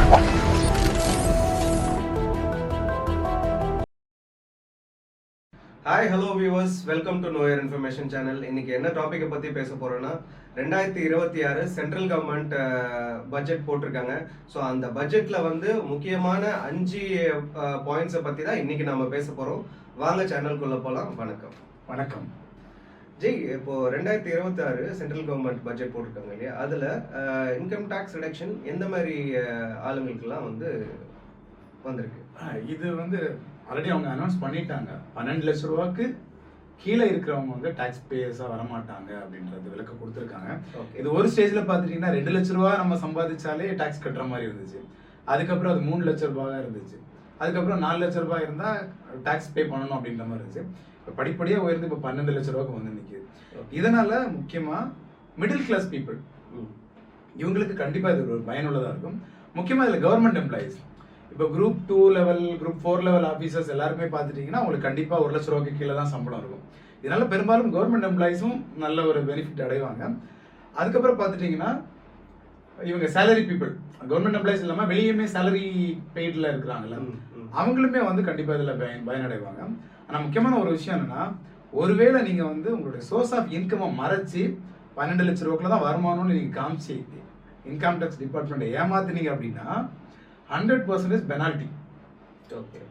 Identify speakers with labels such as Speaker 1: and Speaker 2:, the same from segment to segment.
Speaker 1: Hi hello viewers, welcome to நோயர் information channel. இன்னைக்கு என்ன டாப்பிக்கை பற்றி பேச போகிறோன்னா 2026 சென்ட்ரல் கவர்மெண்ட் பட்ஜெட் போட்டிருக்காங்க. ஸோ அந்த பட்ஜெட்டில் வந்து முக்கியமான 5 பாயிண்ட்ஸை பற்றி தான் இன்னைக்கு நம்ம பேச போகிறோம். வாங்க சேனலுக்குள்ளே போகலாம். வணக்கம்.
Speaker 2: வணக்கம்
Speaker 1: ஜெய். இப்போ 2026 சென்ட்ரல் கவர்மெண்ட் பட்ஜெட் போட்டிருக்காங்க இல்லையா, அதில் இன்கம் டேக்ஸ் ரிடக்ஷன் எந்த மாதிரி ஆளுங்களுக்கெல்லாம் வந்து வந்திருக்கு?
Speaker 2: இது வந்து ஆல்ரெடி அவங்க அனௌன்ஸ் பண்ணிட்டாங்க. 12 லட்ச ரூபாய்க்கு கீழே இருக்கிறவங்க வந்து டாக்ஸ் பேயர்ஸா வரமாட்டாங்க அப்படின்றது விளக்க கொடுத்துருக்காங்க. இது ஒரு ஸ்டேஜ்ல பாத்துட்டீங்கன்னா 2 லட்ச ரூபாய் நம்ம சம்பாதிச்சாலே டாக்ஸ் கட்டுற மாதிரி இருந்துச்சு. அதுக்கப்புறம் அது 3 லட்ச ரூபாய் இருந்துச்சு. அதுக்கப்புறம் 4 லட்ச ரூபாய் இருந்தா டாக்ஸ் பே பண்ணணும் அப்படின்ற மாதிரி இருந்துச்சு. இப்போ படிப்படியா உயர்ந்து இப்போ 12 லட்ச ரூபாய்க்கு வந்து நிற்குது. இதனால முக்கியமா மிடில் கிளாஸ் பீப்புள் இவங்களுக்கு கண்டிப்பா இது ஒரு பயனுள்ளதா இருக்கும். முக்கியமா இதுல கவர்மெண்ட் எம்ப்ளாயிஸ், இப்போ group 2 level, group 4 level officers எல்லாருமே பார்த்துட்டீங்கன்னா உங்களுக்கு கண்டிப்பாக 1 லட்ச ரூபாய்க்கு கீழே தான் சம்பளம் இருக்கும். இதனால பெரும்பாலும் கவர்மெண்ட் எம்ப்ளாயிஸும் நல்ல ஒரு பெனிஃபிட் அடைவாங்க. அதுக்கப்புறம் பார்த்துட்டீங்கன்னா இவங்க சேலரி பீப்புள், கவர்மெண்ட் எம்ப்ளாயிஸ் இல்லாமல் வெளியுமே சேலரி பெய்டில் இருக்கிறாங்கல்ல, அவங்களுமே வந்து கண்டிப்பாக இதில் பயனடைவாங்க. ஆனால் முக்கியமான ஒரு விஷயம் என்னன்னா, ஒருவேளை நீங்கள் வந்து உங்களுடைய சோர்ஸ் ஆஃப் இன்கமை மறைச்சி 12 லட்ச ரூபாய்க்குள்ள தான் வருமானம்னு நீங்கள் காமிச்சு இன்கம் டேக்ஸ் டிபார்ட்மெண்ட்டை ஏமாத்துனீங்க அப்படின்னா 100% பெனால்ட்டி.
Speaker 1: ஓகே.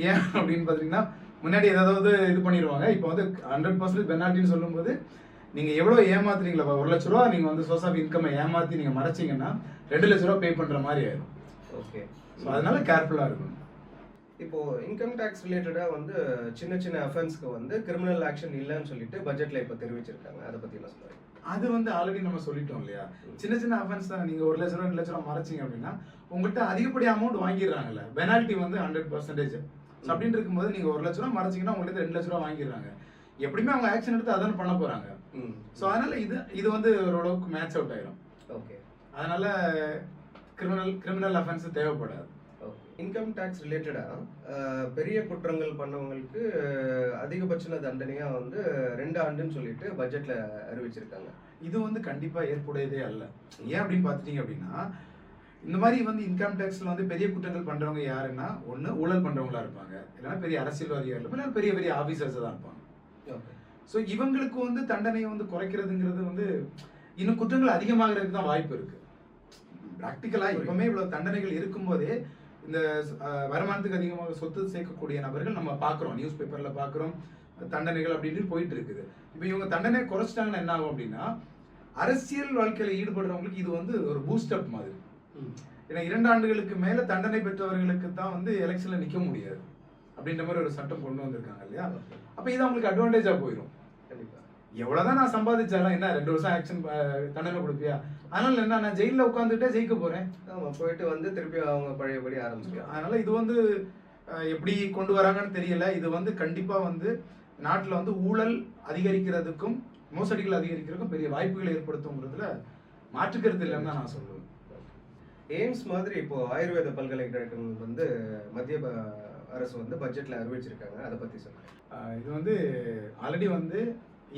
Speaker 2: ஏன் அப்படின்னு பார்த்தீங்கன்னா, முன்னாடி ஏதாவது இது பண்ணிடுவாங்க. இப்போ வந்து 100% பெனால்ட்டின்னு சொல்லும்போது நீங்கள் எவ்வளோ ஏமாத்துறீங்களா, 1 லட்ச ரூபா நீங்கள் வந்து சோர்ஸ் ஆஃப் இன்கம்மை ஏமாற்றி நீங்கள் மறைச்சிங்கன்னா 2 லட்ச ரூபா பே பண்ணுற மாதிரி ஆயிடும்.
Speaker 1: ஓகே.
Speaker 2: ஸோ அதனால கேர்ஃபுல்லாக இருக்கணும்.
Speaker 1: இப்போ இன்கம் டேக்ஸ் ரிலேட்டடாக வந்து சின்ன சின்ன அஃபென்ஸ்க்கு வந்து கிரிமினல் ஆக்ஷன் இல்லைன்னு சொல்லிட்டு பட்ஜெட்டில் இப்போ தெரிவிச்சிருக்காங்க. அதை பற்றி என்ன சொல்றீங்க?
Speaker 2: அது வந்து ஆல்ரெடி நம்ம சொல்லிட்டோம் இல்லையா, சின்ன சின்ன அஃபென்ஸ் தான். நீங்கள் 1 லட்ச ரூபா 2 லட்ச ரூபா மறைச்சிங்க அப்படின்னா உங்கள்கிட்ட அதிகப்படி அமௌண்ட் வாங்கிடுறாங்கல்ல, பெனால்ட்டி வந்து 100%. அப்படின்னு இருக்கும்போது நீங்கள் 1 லட்ச ரூபா மறைச்சிங்கன்னா உங்களுக்கு 2 லட்ச ரூபா வாங்கிடுறாங்க. எப்படியுமே அவங்க ஆக்ஷன் எடுத்து அதான் பண்ண போறாங்க. ஸோ அதனால இது வந்து ஓரளவுக்கு மேட்ச் அவுட் ஆயிடும்.
Speaker 1: ஓகே.
Speaker 2: அதனால கிரிமினல் அஃபென்ஸ் தேவைப்படாது.
Speaker 1: இன்கம் டேக்ஸ் ரிலேட்டடாக பெரிய குற்றங்கள் பண்ணவங்களுக்கு அதிகபட்ச தண்டனையாக வந்து 2 ஆண்டுன்னு சொல்லிட்டு பட்ஜெட்டில் அறிவிச்சிருக்காங்க.
Speaker 2: இது வந்து கண்டிப்பாக ஏற்புடையதே அல்ல. ஏன் அப்படின்னு பார்த்துட்டீங்க அப்படின்னா, இந்த மாதிரி வந்து இன்கம் டேக்ஸில் வந்து பெரிய குற்றங்கள் பண்ணுறவங்க யாருன்னா, ஒன்று ஊழல் பண்ணுறவங்களா இருப்பாங்க, இல்லைன்னா பெரிய அரசியல்வாதியாக இருப்பாங்க, இல்லைன்னா பெரிய பெரிய ஆஃபீஸர்ஸ் தான் இருப்பாங்க.
Speaker 1: ஓகே.
Speaker 2: ஸோ இவங்களுக்கு வந்து தண்டனையை வந்து குறைக்கிறதுங்கிறது வந்து இன்னும் குற்றங்கள் அதிகமாகிறதுக்கு தான் வாய்ப்பு இருக்கு. ப்ராக்டிக்கலாக இப்பவுமே இவ்வளோ தண்டனைகள் இருக்கும்போதே இந்த வருமானத்துக்கு அதிகமாக சொத்து சேர்க்கக்கூடிய நபர்கள் நம்ம பார்க்குறோம், நியூஸ் பேப்பரில் பார்க்குறோம், தண்டனைகள் அப்படின்னு போயிட்டு இருக்குது. இப்போ இவங்க தண்டனை குறைச்சிட்டாங்கன்னா என்ன ஆகும் அப்படின்னா, அரசியல் வாழ்க்கையில் ஈடுபடுறவங்களுக்கு இது வந்து ஒரு பூஸ்டப் மாதிரி. ஏன்னா 2 ஆண்டுகளுக்கு மேலே தண்டனை பெற்றவர்களுக்கு தான் வந்து எலெக்ஷனில் நிற்க முடியாது அப்படின்ற மாதிரி ஒரு சட்டம் கொண்டு வந்திருக்காங்க இல்லையா. அப்போ இது அவங்களுக்கு அட்வான்டேஜாக போயிடும். எவ்வளவுதான் நான் சம்பாதிச்சாலும் என்ன 2 வருஷம் ஆக்ஷன் தண்டனை கொடுப்பியா, அதனால என்ன நான் ஜெயிலில் உட்காந்துட்டே ஜெயிக்க போறேன்,
Speaker 1: போயிட்டு வந்து திருப்பி அவங்க பழையபடி ஆரம்பிச்சிருக்காங்க.
Speaker 2: அதனால இது வந்து எப்படி கொண்டு வராங்கன்னு தெரியல. இது வந்து கண்டிப்பா வந்து நாட்டில் வந்து ஊழல் அதிகரிக்கிறதுக்கும் மோசடிகள் அதிகரிக்கிறதுக்கும் பெரிய வாய்ப்புகளை ஏற்படுத்துங்கிறதுல மாற்றுக்கிறது இல்லைன்னு தான் நான் சொல்லுவேன்.
Speaker 1: எய்ம்ஸ் மாதிரி இப்போ ஆயுர்வேத பல்கலைக்கழகம் வந்து மத்திய அரசு வந்து பட்ஜெட்ல அறிவிச்சிருக்காங்க. அதை பத்தி சொல்லுங்க.
Speaker 2: இது வந்து ஆல்ரெடி வந்து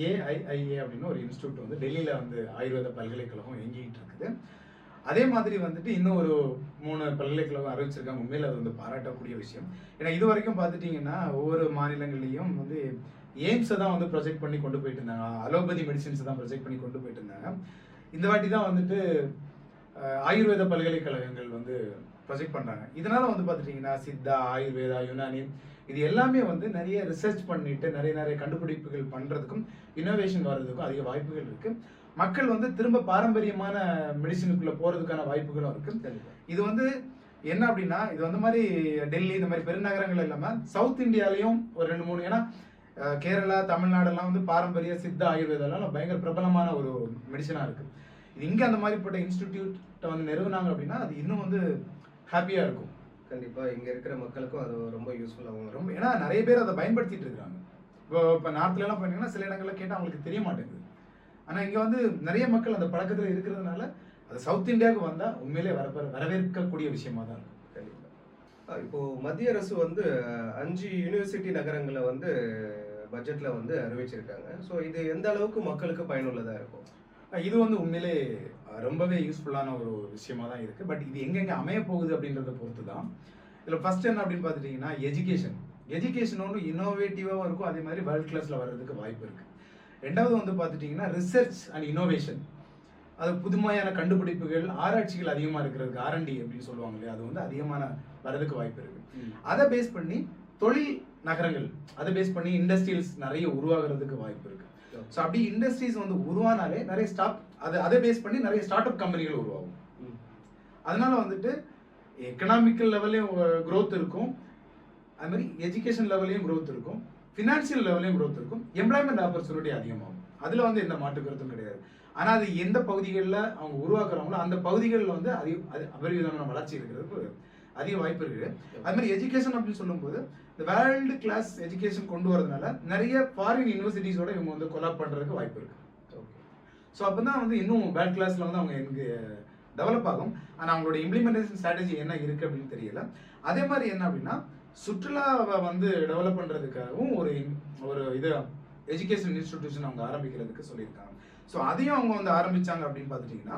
Speaker 2: AIIA அப்படின்னு ஒரு இன்ஸ்டியூட் வந்து டெல்லியில் வந்து ஆயுர்வேத பல்கலைக்கழகம் இயங்கிட்டு இருக்குது. அதே மாதிரி வந்துட்டு இன்னும் ஒரு 3 பல்கலைக்கழகம் அறிவிச்சிருக்காங்க. உண்மையில் அது வந்து பாராட்டக்கூடிய விஷயம். ஏன்னா இது வரைக்கும் பார்த்துட்டிங்கன்னா ஒவ்வொரு மாநிலங்கள்லையும் வந்து எய்ம்ஸை தான் வந்து ப்ரொஜெக்ட் பண்ணி கொண்டு போயிட்டு இருந்தாங்க, அலோபதி மெடிசின்ஸை தான் ப்ரொஜெக்ட் பண்ணி கொண்டு போயிட்டு இருந்தாங்க. இந்த வாட்டி தான் வந்துட்டு ஆயுர்வேத பல்கலைக்கழகங்கள் வந்து ப்ரொஜெக்ட் பண்ணுறாங்க. இதனால வந்து பார்த்துட்டிங்கன்னா சித்தா, ஆயுர்வேதா, யுனானி இது எல்லாமே வந்து நிறைய ரிசர்ச் பண்ணிட்டு நிறைய கண்டுபிடிப்புகள் பண்ணுறதுக்கும் இன்னோவேஷன் வர்றதுக்கும் அதிக வாய்ப்புகள் இருக்கு. மக்கள் வந்து திரும்ப பாரம்பரியமான மெடிசினுக்குள்ள போறதுக்கான வாய்ப்புகளும் இருக்கு. இது வந்து என்ன அப்படின்னா, இது வந்து மாதிரி டெல்லி இந்த மாதிரி பெருநகரங்கள் இல்லாமல் சவுத் இந்தியாலையும் ஒரு 2-3, ஏன்னா கேரளா, தமிழ்நாடெல்லாம் வந்து பாரம்பரிய சித்தா ஆயுர்வேதெல்லாம் பயங்கர பிரபலமான ஒரு மெடிசனாக இருக்கு. இது இங்கே அந்த மாதிரிப்பட்ட இன்ஸ்டிடியூட்டை வந்து நிறுவனாங்க அப்படின்னா அது இன்னும் வந்து ஹாப்பியாக இருக்கும்.
Speaker 1: கண்டிப்பாக இங்கே இருக்கிற மக்களுக்கும் அது ரொம்ப யூஸ்ஃபுல்லாகவும்
Speaker 2: ரொம்ப, ஏன்னா நிறைய பேர் அதை பயன்படுத்திட்டு இருக்காங்க. இப்போ நார்த்லலாம் பார்த்தீங்கன்னா சில இடங்களில் கேட்டால் அவங்களுக்கு தெரிய மாட்டேங்குது. ஆனால் இங்கே வந்து நிறைய மக்கள் அந்த பழக்கத்தில் இருக்கிறதுனால அது சவுத் இந்தியாவுக்கு வந்தால் உண்மையிலே வரவேற்கக்கூடிய விஷயமா தான் இருக்கும்.
Speaker 1: கண்டிப்பாக. இப்போ மத்திய அரசு வந்து 5 யூனிவர்சிட்டி நகரங்களை வந்து பட்ஜெட்ல வந்து அறிவிச்சிருக்காங்க. ஸோ இது எந்த அளவுக்கு மக்களுக்கு பயனுள்ளதாக இருக்கும்?
Speaker 2: இது வந்து உண்மையிலே ரொம்பவே யூஸ்ஃபுல்லான ஒரு விஷயமா தான் இருக்கு. பட் இது எங்கெங்க அமைய போகுது அப்படின்றத பொறுத்து தான். இதுல ஃபர்ஸ்ட் என்ன அப்படின்னு பார்த்துட்டீங்கன்னா எஜுகேஷன் ஒன்று இன்னோவேட்டிவாகவும் இருக்கும், அதே மாதிரி வேர்ல்ட் கிளாஸ்ல வர்றதுக்கு வாய்ப்பு இருக்கு. ரெண்டாவது வந்து பார்த்துட்டீங்கன்னா ரிசர்ச் அண்ட் இன்னோவேஷன், அது புதுமையான கண்டுபிடிப்புகள் ஆராய்ச்சிகள் அதிகமா இருக்கிறதுக்கு R&D அப்படின்னு சொல்லுவாங்க இல்லையா, அது வந்து அதிகமான வரதுக்கு வாய்ப்பு இருக்கு. அதை பேஸ் பண்ணி தொழில் நகரங்கள், அதை பேஸ் பண்ணி இண்டஸ்ட்ரியல்ஸ் நிறைய உருவாகிறதுக்கு வாய்ப்பு இருக்கு. ஸோ அப்படி இண்டஸ்ட்ரீஸ் வந்து உருவானாலே நிறைய அதை பேஸ் பண்ணி நிறைய ஸ்டார்ட் அப் கம்பெனிகள் உருவாகும். அதனால வந்துட்டு எக்கனாமிக்கல் லெவல்லையும் growth இருக்கும், அது மாதிரி எஜுகேஷன் லெவல்லையும் growth இருக்கும், ஃபினான்ஷியல் லெவல்லையும் growth இருக்கும், எம்ப்ளாய்மெண்ட் ஆப்பர்ச்சுனிட்டி அதிகமாகும். அதுல வந்து எந்த மாற்று கருத்தும் கிடையாது. ஆனா அது எந்த பகுதிகளில் அவங்க உருவாக்குறாங்களோ அந்த பகுதிகளில் வந்து அபரிவிதமான வளர்ச்சி இருக்கிறதுக்கு அதிக வாய்ப்பு இருக்கு. அது மாதிரி எஜுகேஷன் அப்படின்னு சொல்லும்போது இந்த வேர்ல்டு கிளாஸ் எஜுகேஷன் கொண்டு வரதுனால நிறைய ஃபாரின் யூனிவர்சிட்டிஸோட இவங்க வந்து கொலாப் பண்றதுக்கு வாய்ப்பு இருக்கு. ஸோ அப்பதான் வந்து இன்னும் வேர்ல்ட் கிளாஸ்ல வந்து அவங்க எனக்கு டெவலப் ஆகும். ஆனா அவங்களோட இம்ப்ளிமெண்டேஷன் ஸ்ட்ராட்டஜி என்ன இருக்கு அப்படின்னு தெரியல. அதே மாதிரி என்ன அப்படின்னா சுற்றுலாவை வந்து டெவலப் பண்றதுக்காகவும் ஒரு இது எஜுகேஷன் இன்ஸ்டிடியூஷன் அவங்க ஆரம்பிக்கிறதுக்கு சொல்லியிருக்காங்க. ஸோ அதையும் அவங்க வந்து ஆரம்பிச்சாங்க அப்படின்னு பார்த்துட்டீங்கன்னா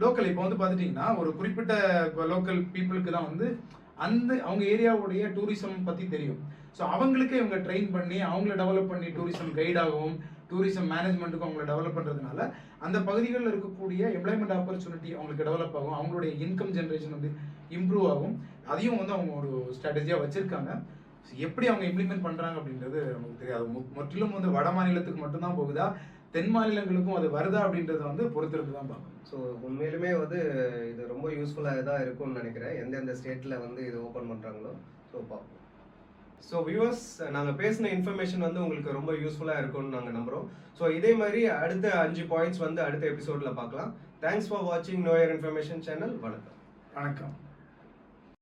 Speaker 2: லோக்கல் இப்போ வந்து பார்த்துட்டீங்கன்னா ஒரு குறிப்பிட்ட லோக்கல் பீப்புளுக்கு தான் வந்து அவங்க ஏரியாவுடைய டூரிசம் பற்றி தெரியும். ஸோ அவங்களுக்கே இவங்க ட்ரெயின் பண்ணி அவங்கள டெவலப் பண்ணி டூரிசம் கைடாகவும் டூரிசம் மேனேஜ்மெண்ட்டுக்கும் அவங்கள டெவலப் பண்ணுறதுனால அந்த பகுதிகளில் இருக்கக்கூடிய எம்ப்ளாய்மெண்ட் ஆப்பர்ச்சுனிட்டி அவங்களுக்கு டெவலப் ஆகும், அவங்களுடைய இன்கம் ஜென்ரேஷன் வந்து இம்ப்ரூவ் ஆகும். அதையும் வந்து அவங்க ஒரு ஸ்ட்ராட்டஜியாக வச்சிருக்காங்க. எப்படி அவங்க இம்ப்ளிமெண்ட் பண்ணுறாங்க அப்படின்றது நமக்கு தெரியாது. முற்றிலும் வந்து வட மாநிலத்துக்கு மட்டும்தான் போகுதா, தென் மாநிலங்களுக்கும் அது வருதா அப்படின்றத வந்து பொறுத்திருந்து தான் பார்க்கணும்.
Speaker 1: ஸோ உண்மையிலுமே வந்து இது ரொம்ப யூஸ்ஃபுல்லாக தான் இருக்கும்னு நினைக்கிறேன், எந்தெந்த ஸ்டேட்டில் வந்து இது ஓப்பன் பண்ணுறாங்களோ. ஸோ பார்ப்போம். ஸோ வியூவர்ஸ், நாங்கள் பேசின இன்ஃபர்மேஷன் வந்து உங்களுக்கு ரொம்ப யூஸ்ஃபுல்லாக இருக்கும்னு நாங்கள் நம்புகிறோம். ஸோ இதே மாதிரி அடுத்த 5 பாயிண்ட்ஸ் வந்து அடுத்த எபிசோடில் பார்க்கலாம். தேங்க்ஸ் ஃபார் வாட்சிங் நோ இயர் இன்ஃபர்மேஷன் சேனல். வணக்கம்.